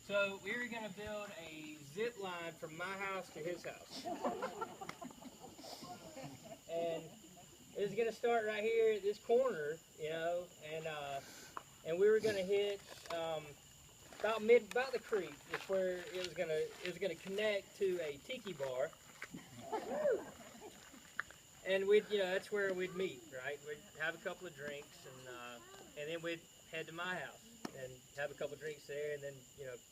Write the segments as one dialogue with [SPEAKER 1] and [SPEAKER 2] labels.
[SPEAKER 1] So we were going to build a zip line from my house to his house. And it was going to start right here at this corner, you know, and we were going to hit about the creek is where it was gonna connect to a tiki bar. And that's where we'd meet, right? We'd have a couple of drinks, and then we'd head to my house and have a couple of drinks there, and then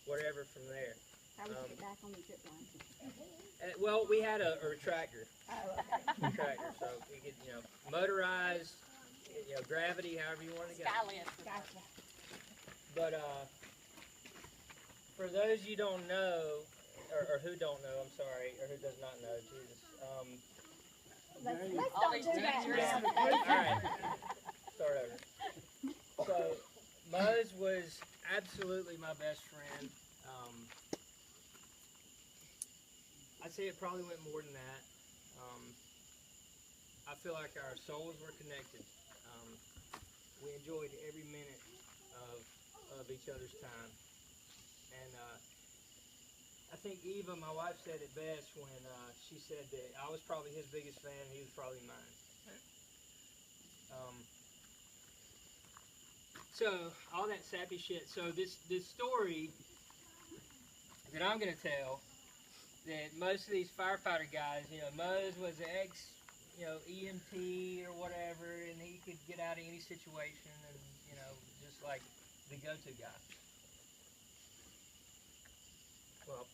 [SPEAKER 1] whatever from there.
[SPEAKER 2] How would you get back on the zip line?
[SPEAKER 1] Well, we had a retractor.
[SPEAKER 2] Oh, okay.
[SPEAKER 1] Retractor, so we could motorized, gravity, however you want to go.
[SPEAKER 2] Gotcha.
[SPEAKER 1] But for those you don't know, or who don't know, I'm sorry, or who does not know, Jesus.
[SPEAKER 2] Let's don't do that.
[SPEAKER 1] All right, start over. So, Mose was absolutely my best friend. I'd say it probably went more than that. I feel like our souls were connected. We enjoyed every minute of each other's time. And I think Eva, my wife, said it best when she said that I was probably his biggest fan and he was probably mine. So, all that sappy shit. So this story that I'm going to tell, that most of these firefighter guys, Mose was an ex, EMT or whatever, and he could get out of any situation and, just like the go-to guy. Well,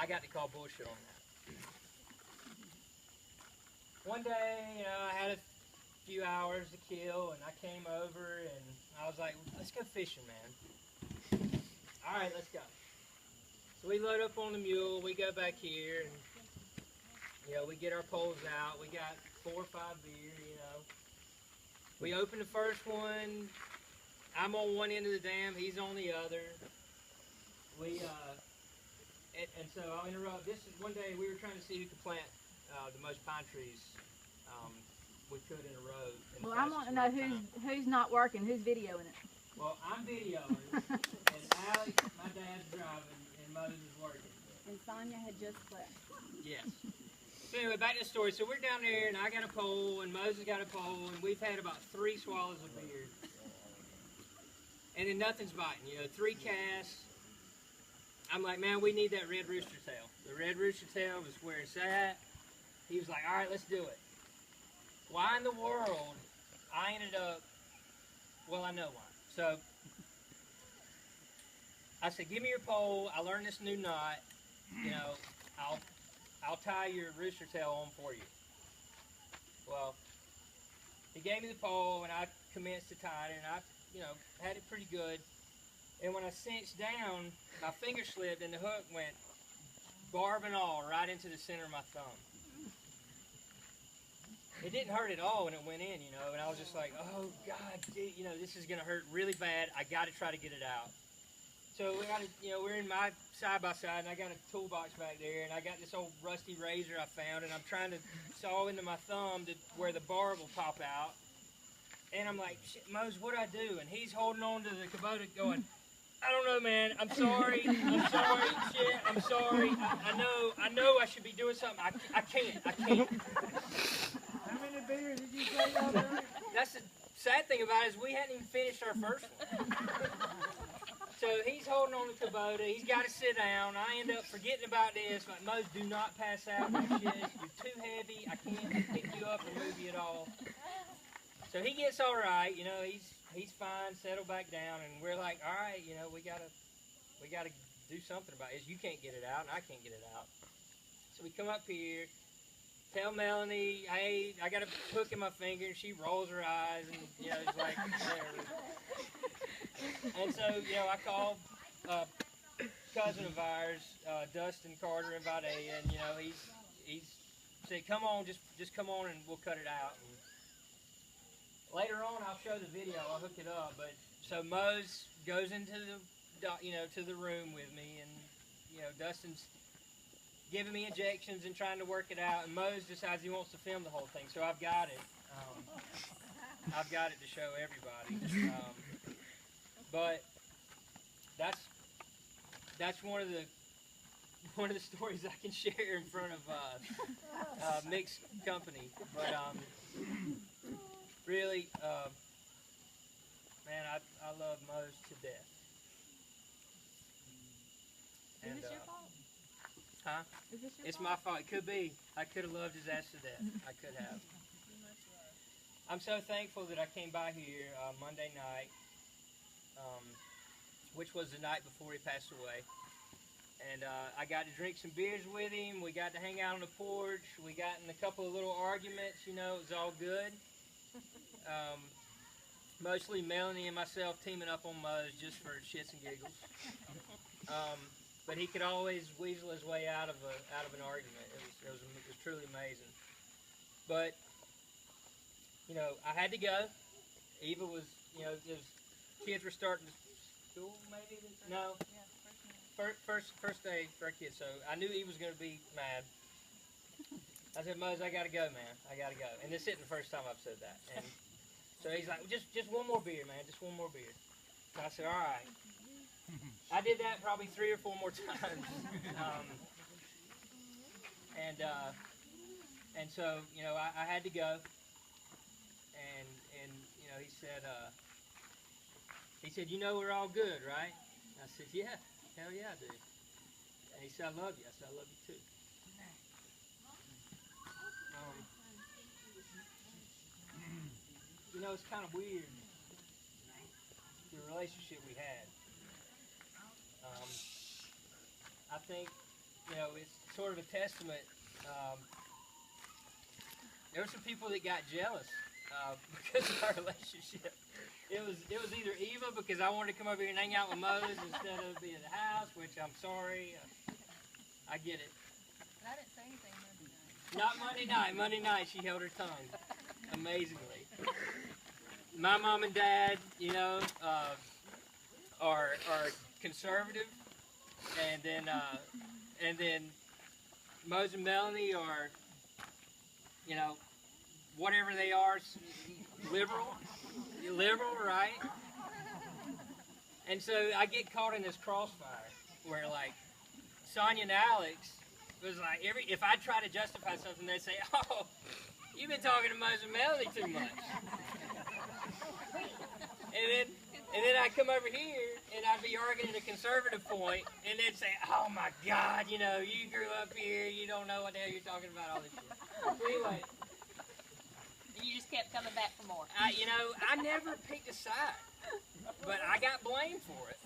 [SPEAKER 1] I got to call bullshit on that. One day, I had a few hours to kill, and I came over, and I was like, let's go fishing, man. All right, let's go. So we load up on the mule, we go back here, and, we get our poles out. We got 4 or 5 beer, We open the first one. I'm on one end of the dam, he's on the other. And so I'll interrupt. This is one day we were trying to see who could plant the most pine trees we could in a row.
[SPEAKER 2] Well, I want to know who's not working, who's videoing it.
[SPEAKER 1] Well, I'm videoing, and Alex, my dad's driving, and Mose is working.
[SPEAKER 2] And Sonia had just left.
[SPEAKER 1] Yes. So anyway, back to the story. So we're down there, and I got a pole, and Mose has got a pole, and we've had about 3 swallows of beer. And then nothing's biting, 3 casts. I'm like, man, we need that red rooster tail. The red rooster tail was where it's at. He was like, all right, let's do it. Why in the world I ended up, well, I know why. So I said, give me your pole. I learned this new knot. I'll tie your rooster tail on for you. Well, he gave me the pole, and I commenced to tie it, and I, had it pretty good. And when I cinched down, my finger slipped, and the hook went barb and all right into the center of my thumb. It didn't hurt at all when it went in, and I was just like, oh, God, dude, this is going to hurt really bad. I got to try to get it out. So we got we're in my side-by-side, and I got a toolbox back there, and I got this old rusty razor I found, and I'm trying to saw into my thumb to where the barb will pop out. And I'm like, shit, Mose, what'd I do? And he's holding on to the Kubota going, I don't know, man. I'm sorry. I'm sorry. Shit, I'm sorry. I know I should be doing something. I can't.
[SPEAKER 3] How many beers did you say y'all drank?
[SPEAKER 1] That's the sad thing about it is we hadn't even finished our first one. So he's holding on to the Kubota. He's got to sit down. I end up forgetting about this. Like, Mose, do not pass out like shit. You're too heavy. I can't pick you up and move you at all. So he gets all right. He's fine. Settle back down, and we're like, all right. We gotta do something about this. You can't get it out, and I can't get it out. So we come up here. Tell Melanie, hey, I got a hook in my finger, and she rolls her eyes, and it's like, whatever. And so, I called a cousin of ours, Dustin Carter in Vidalia, and he's said, come on, just come on, and we'll cut it out. And later on, I'll show the video. I'll hook it up. But so Mose goes into to the room with me, and Dustin's giving me injections and trying to work it out, and Mose decides he wants to film the whole thing, so I've got it. I've got it to show everybody. But that's that's one of the stories I can share in front of mixed company. But really, man, I love Mose to death. And,
[SPEAKER 2] Is this your fault?
[SPEAKER 1] Huh?
[SPEAKER 2] Is this your
[SPEAKER 1] It's
[SPEAKER 2] fault?
[SPEAKER 1] my fault. It could be. I could have loved his ass to death. I could have. I'm so thankful that I came by here Monday night, which was the night before he passed away. And I got to drink some beers with him. We got to hang out on the porch. We got in a couple of little arguments. You know, it was all good. Mostly Melanie and myself teaming up on Mose just for shits and giggles. But he could always weasel his way out of an argument. It was truly amazing. But you know, I had to go. Eva was, you know, kids were starting school maybe. No, first day for our kids. So I knew Eva was going to be mad. I said, Mose, I got to go, man. I got to go. And this isn't the first time I've said that. And so he's like, just one more beer, man. Just one more beer. So I said, all right. I did that probably 3 or 4 more times. And so, you know, I had to go. And you know, he said, you know, we're all good, right? I said, yeah, hell yeah, I do. And he said, I love you. I said, I love you too. You know, it's kind of weird, the relationship we had. I think, you know, it's sort of a testament. There were some people that got jealous because of our relationship. It was either Eva because I wanted to come over here and hang out with Mose instead of being at the house, which I'm sorry. I get it.
[SPEAKER 4] But I didn't say anything Monday night.
[SPEAKER 1] Not Monday night. Monday night she held her tongue, amazingly. My mom and dad, you know, are conservative, and then Mose and Melanie are, you know, whatever they are, liberal, right? And so I get caught in this crossfire where, like, Sonia and Alex was like, if I try to justify something, they'd say, oh, you've been talking to Mose and Melanie too much. And then I come over here and I'd be arguing a conservative point, and they'd say, oh my God, you know, you grew up here, you don't know what the hell you're talking about, all this shit. Anyway.
[SPEAKER 4] You just kept coming back for more.
[SPEAKER 1] You know, I never picked a side, but I got blamed for it.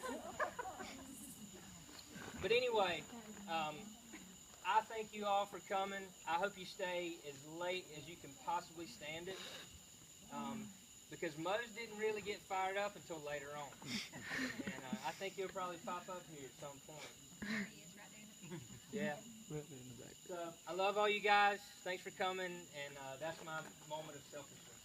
[SPEAKER 1] But anyway, I thank you all for coming. I hope you stay as late as you can possibly stand it. Because Mose didn't really get fired up until later on. And I think he'll probably pop up here at some point. Yeah. So, I love all you guys. Thanks for coming, and that's my moment of selfishness.